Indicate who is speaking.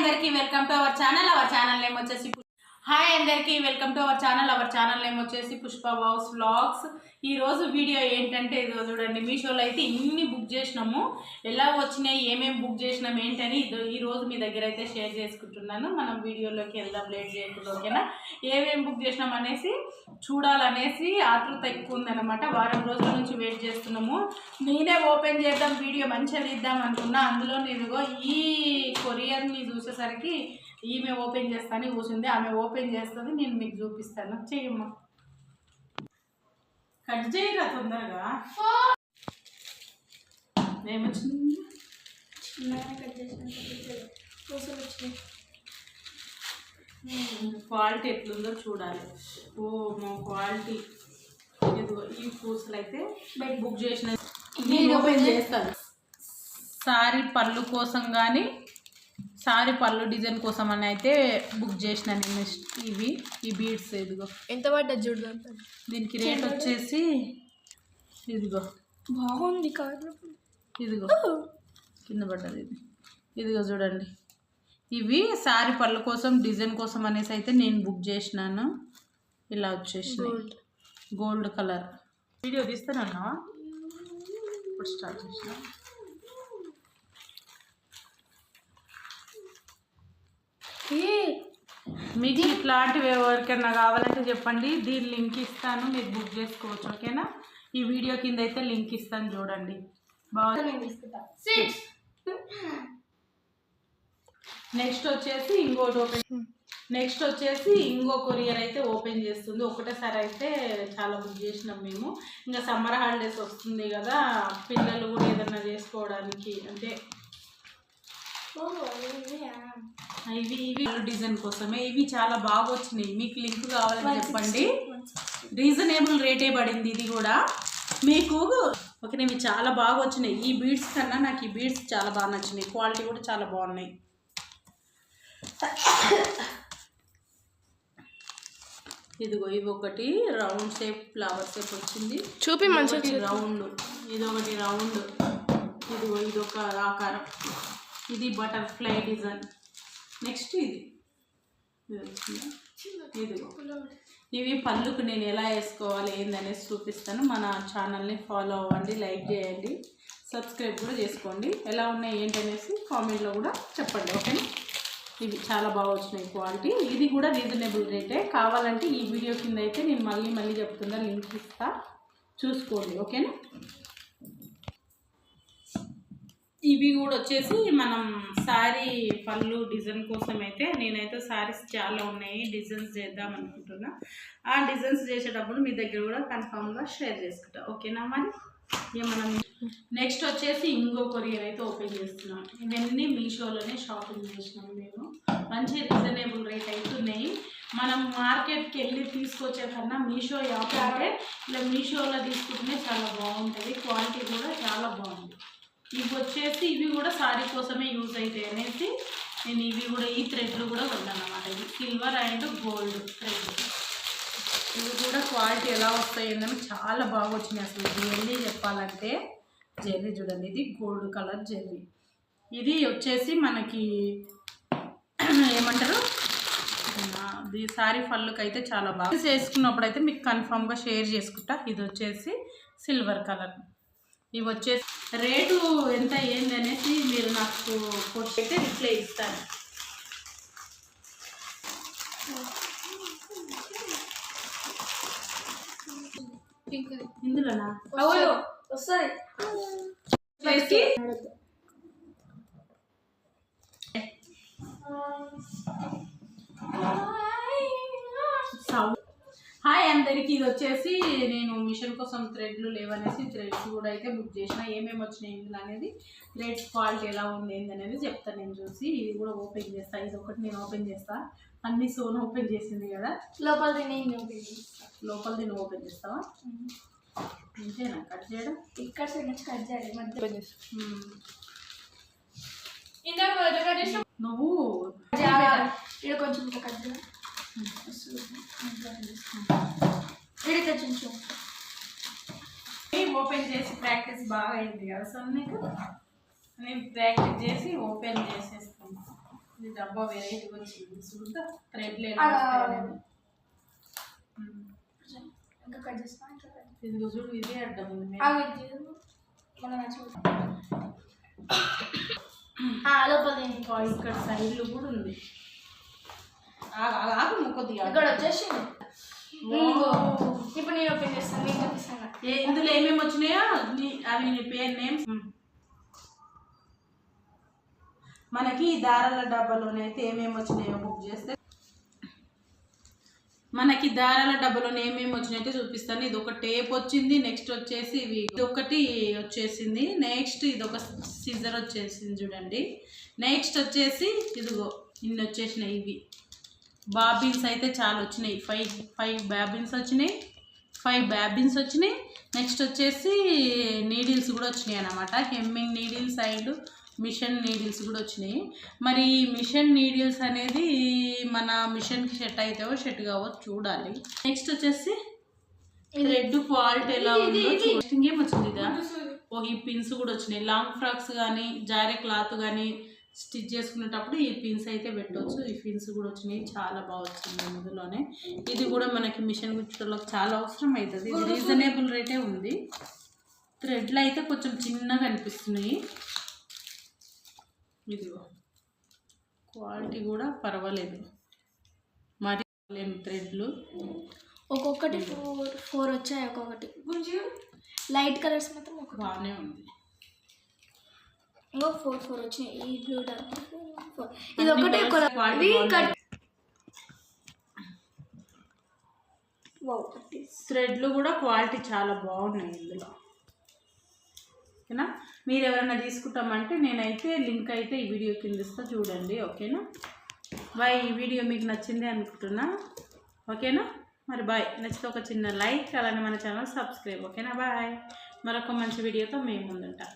Speaker 1: అందరికీ welcome to our channel name వచ్చేసి hi అందరికీ welcome to our channel name వచ్చేసి పుష్ప హౌస్ వ్లాగ్స్. ఈ రోజు వీడియో ఏంటంటే ఇదో చూడండి, మీషోలో అయితే ఇన్ని బుక్ చేసినాము, ఎలా వచ్చినాయి, ఏమేమి బుక్ చేసినాం ఏంటని ఈ రోజు మీ దగ్గర అయితే షేర్ చేసుకుంటున్నాను. మనం వీడియోలోకి వెళ్దాం లేట్ చేయకుండా, ఓకేనా? ఏమేమి బుక్ చేసినాం అనేసి చూడాలనేసి ఆతృత ఎక్కువ ఉందన్నమాట. వారం రోజుల నుంచి వెయిట్ చేస్తున్నాము. నేనే ఓపెన్ చేద్దాం, వీడియో మంచిగా తీద్దాం అనుకున్నా. అందులో నేనుగో ఈ కొరియర్ని చూసేసరికి ఈమె ఓపెన్ చేస్తాను కూర్చుంది. ఆమె ఓపెన్ చేస్తుంది, నేను మీకు చూపిస్తాను. చెయ్యమ్మా, కట్ చేయరా తొందరగా. ఏమొచ్చింది? క్వాలిటీ ఎట్లుందో చూడాలి. ఓ మా క్వాలిటీ ఇదిగో ఈ పూసలు అయితే బుక్ చేసిన నేను ఓపెన్ చేస్తాను. సారీ పళ్ళు కోసం కానీ సారీ పళ్ళు డిజైన్ కోసం అని అయితే బుక్ చేసిన నేను. ఇవి ఈ బీడ్స్ ఇదిగో
Speaker 2: ఎంత పడ్డది చూడదాం.
Speaker 1: దీనికి రేట్ వచ్చేసి ఇదిగో
Speaker 2: బాగుంది,
Speaker 1: ఇదిగో కింద పడ్డది. ఇదిగో చూడండి, ఇవి సారీ పళ్ళు కోసం డిజైన్ కోసం అనేసి అయితే నేను బుక్ చేసినాను. ఇలా వచ్చేసినాయి, గోల్డ్ కలర్. వీడియో తీస్తానన్నా ఇప్పుడు స్టార్ట్ చేసిన. మీకు ఇట్లాంటివి ఎవరికైనా కావాలంటే చెప్పండి, దీని లింక్ ఇస్తాను, మీరు బుక్ చేసుకోవచ్చు, ఓకేనా? ఈ వీడియో కింద అయితే లింక్ ఇస్తాను, చూడండి. బాగుంది. నెక్స్ట్ వచ్చేసి ఇంకో కొరియర్ అయితే ఓపెన్ చేస్తుంది. ఒకటేసారి అయితే చాలా బుక్ చేసినాం మేము. ఇంకా సమ్మర్ హాలిడేస్ వస్తుంది కదా, పిల్లలు కూడా ఏదన్నా చేసుకోవడానికి అంటే ఇవి డిజైన్ కోసమే. ఇవి చాలా బాగా వచ్చినాయి. మీకు లింక్ కావాలని చెప్పండి. రీజనబుల్ రేటే పడింది ఇది కూడా మీకు, ఓకే? ఇవి చాలా బాగా వచ్చినాయి. ఈ బీడ్స్ కన్నా నాకు ఈ బీడ్స్ చాలా బాగా నచ్చినాయి. క్వాలిటీ కూడా చాలా బాగున్నాయి. ఇదిగో ఇవి ఒకటి రౌండ్ షేప్ ఫ్లవర్ షేప్ వచ్చింది,
Speaker 2: చూపి మంచి
Speaker 1: రౌండ్. ఇదొకటి రౌండ్, ఇదిగో ఇదొక ఆకారం, ఇది బటర్ఫ్లై డిజైన్. నెక్స్ట్ ఇదిగో ఇవి పళ్ళుకు నేను ఎలా వేసుకోవాలి ఏందనేసి చూపిస్తాను. మన ఛానల్ని ఫాలో అవ్వండి, లైక్ చేయండి, సబ్స్క్రైబ్ కూడా చేసుకోండి. ఎలా ఉన్నాయి ఏంటనేసి కామెంట్లో కూడా చెప్పండి, ఓకేనా? ఇవి చాలా బాగా వచ్చినాయి క్వాలిటీ. ఇది కూడా రీజనబుల్ రేటే. కావాలంటే ఈ వీడియో కింద అయితే నేను మళ్ళీ చెప్తున్నా, లింక్ ఇస్తా, చూసుకోండి, ఓకేనా? ఇవి కూడా వచ్చేసి మనం శారీ పళ్ళు డిజైన్ కోసం అయితే నేనైతే శారీస్ చాలా ఉన్నాయి, డిజైన్స్ చేద్దాం అనుకుంటున్నా. ఆ డిజైన్స్ చేసేటప్పుడు మీ దగ్గర కూడా కన్ఫామ్గా షేర్ చేసుకుంటా, ఓకేనా? మరి మనం నెక్స్ట్ వచ్చేసి ఇంకో కొరియర్ అయితే ఓపెన్ చేస్తున్నాం. ఇవన్నీ మీషోలోనే షాపింగ్ చేసినాం మేము. మంచి రీజనబుల్ రేట్ అవుతున్నాయి. మనం మార్కెట్కి వెళ్ళి తీసుకొచ్చే కన్నా మీషో యాప్ అంటే ఇలా మీషోలో తీసుకుంటే చాలా బాగుంటుంది. క్వాలిటీ కూడా చాలా బాగుంది. ఇవి వచ్చేసి ఇవి కూడా సారీ కోసమే యూజ్ అవుతాయి అనేసి నేను ఇవి కూడా ఈ థ్రెడ్లు కూడా కొన్నాను అన్నమాట. ఇది సిల్వర్ అండ్ గోల్డ్ థ్రెడ్. ఇవి కూడా క్వాలిటీ ఎలా వస్తాయి ఏంటంటే చాలా బాగా వచ్చినాయి. అసలు జెర్రీ చెప్పాలంటే జెర్రీ చూడండి, ఇది గోల్డ్ కలర్ జెర్రీ. ఇది వచ్చేసి మనకి ఏమంటారు, ఇది సారీ పళ్ళుకి అయితే చాలా బాగా చేసుకున్నప్పుడు అయితే మీకు కన్ఫామ్గా షేర్ చేసుకుంటా. ఇది వచ్చేసి సిల్వర్ కలర్. ఇవి వచ్చేసి రేటు ఎంత ఏంది అనేసి మీరు నాకు పోస్ట్ అయితే రిప్లై ఇస్తాను. ఇందులోనా
Speaker 2: వస్తుంది
Speaker 1: హాయ్ అందరికీ. ఇది వచ్చేసి నేను మిషన్ కోసం థ్రెడ్లు లేవనేసి థ్రెడ్స్ కూడా అయితే బుక్ చేసిన. ఏమేమి వచ్చినాయి ఇందులో అనేది, థ్రెడ్స్ క్వాలిటీ ఎలా ఉంది ఏందనేది చెప్తాను నేను చూసి. ఇది కూడా ఓపెన్ చేస్తాను. ఇది ఒకటి నేను ఓపెన్ చేస్తాను. అన్ని సోన్ ఓపెన్ చేసింది కదా, లోపలిది నువ్వు ఓపెన్ చేస్తావా? అంతేనా? కట్ చేయడం
Speaker 2: ఇక్కడ కట్ చేయాలి.
Speaker 1: నువ్వు
Speaker 2: కొంచెం కట్ చేయాలి.
Speaker 1: ఓపెన్ చేసి ప్రాక్టీస్ బాగా అయింది కదా, సో నీకు నేను ప్రాక్టీస్ చేసి ఓపెన్ చేసేస్తాను. ఇది డబ్బా వెరైటీ వచ్చింది చూద్దా థ్రెడ్
Speaker 2: ఇంకా కట్ చేస్తా ఇంకా కట్
Speaker 1: ఇది చూడు ఇదే అడ్డం ఉంది
Speaker 2: మన లోపల
Speaker 1: ఇక్కడ సైడ్లు కూడా ఉంది ఆకు కొద్దిగా
Speaker 2: ఇక్కడ వచ్చేసింది ఇప్పుడు నేను ఓపెన్ చేస్తాను నేను చూపిస్తాను
Speaker 1: ఇందులో ఏమేమి వచ్చినాయో అవి నీ పేరు నేమ్స్ మనకి దారాల డబ్బాలోనైతే ఏమేమి వచ్చినాయో బుక్ చేస్తే మనకి దారాల డబ్బాలోనే ఏమేమి వచ్చినాయంటే చూపిస్తాను. ఇది ఒక టేప్ వచ్చింది, నెక్స్ట్ వచ్చేసి ఇవి ఇది ఒకటి వచ్చేసింది, నెక్స్ట్ ఇది ఒక సిజర్ వచ్చేసింది చూడండి, నెక్స్ట్ వచ్చేసి ఇదిగో ఇన్ని వచ్చేసినాయి. ఇవి బాబిన్స్ అయితే చాలా వచ్చినాయి, ఫైవ్ బాబిన్స్ వచ్చినాయి, 5 బాబిన్స్ వచ్చినాయి. నెక్స్ట్ వచ్చేసి నీడిల్స్ కూడా వచ్చినాయి అన్నమాట, hemming needles and machine needles కూడా వచ్చినాయి. మరి మిషన్ నీడిల్స్ అనేది మన మిషన్కి సెట్ అవుతావో సెట్ కావో చూడాలి. నెక్స్ట్ వచ్చేసి రెడ్ క్వాలిటీ ఎలా ఉందో ఇంకేం వచ్చింది ఇదా. ఈ పిన్స్ కూడా వచ్చినాయి, లాంగ్ ఫ్రాక్స్ కానీ జారే క్లాత్ కానీ స్టిచ్ చేసుకునేటప్పుడు ఈ పిన్స్ అయితే పెట్టవచ్చు. ఈ పిన్స్ కూడా వచ్చినాయి, చాలా బాగా వచ్చింది అందులోనే. ఇది కూడా మనకి మిషన్ కుట్టడానికి చాలా అవసరం అవుతుంది. ఇది రీజనబుల్ రేటే ఉంది. థ్రెడ్లు అయితే కొంచెం చిన్నగా అనిపిస్తున్నాయి. ఇదిగో క్వాలిటీ కూడా పర్వాలేదు, మరి థ్రెడ్లు
Speaker 2: ఒక్కొక్కటి 4 వచ్చాయి, ఒక్కొక్కటి లైట్ కలర్స్ మాత్రం ఒక
Speaker 1: బాగానే ఉంది.
Speaker 2: ఇంకో 4 వచ్చినాయి. ఈ బ్లూ డార్క్ ఇది ఒకటే కలర్.
Speaker 1: థ్రెడ్లు కూడా క్వాలిటీ చాలా బాగున్నాయి ఇందులో. ఓకేనా, మీరు ఎవరైనా తీసుకుంటామంటే నేనైతే లింక్ అయితే ఈ వీడియో కింద ఇస్తా చూడండి. ఓకేనా బాయ్. ఈ వీడియో మీకు నచ్చింది అనుకుంటున్నా. ఓకేనా మరి బాయ్. నచ్చితే ఒక చిన్న లైక్, అలానే మన ఛానల్ సబ్స్క్రైబ్. ఓకేనా బాయ్. మరొక మంచి వీడియోతో మేము ముందుంటాం.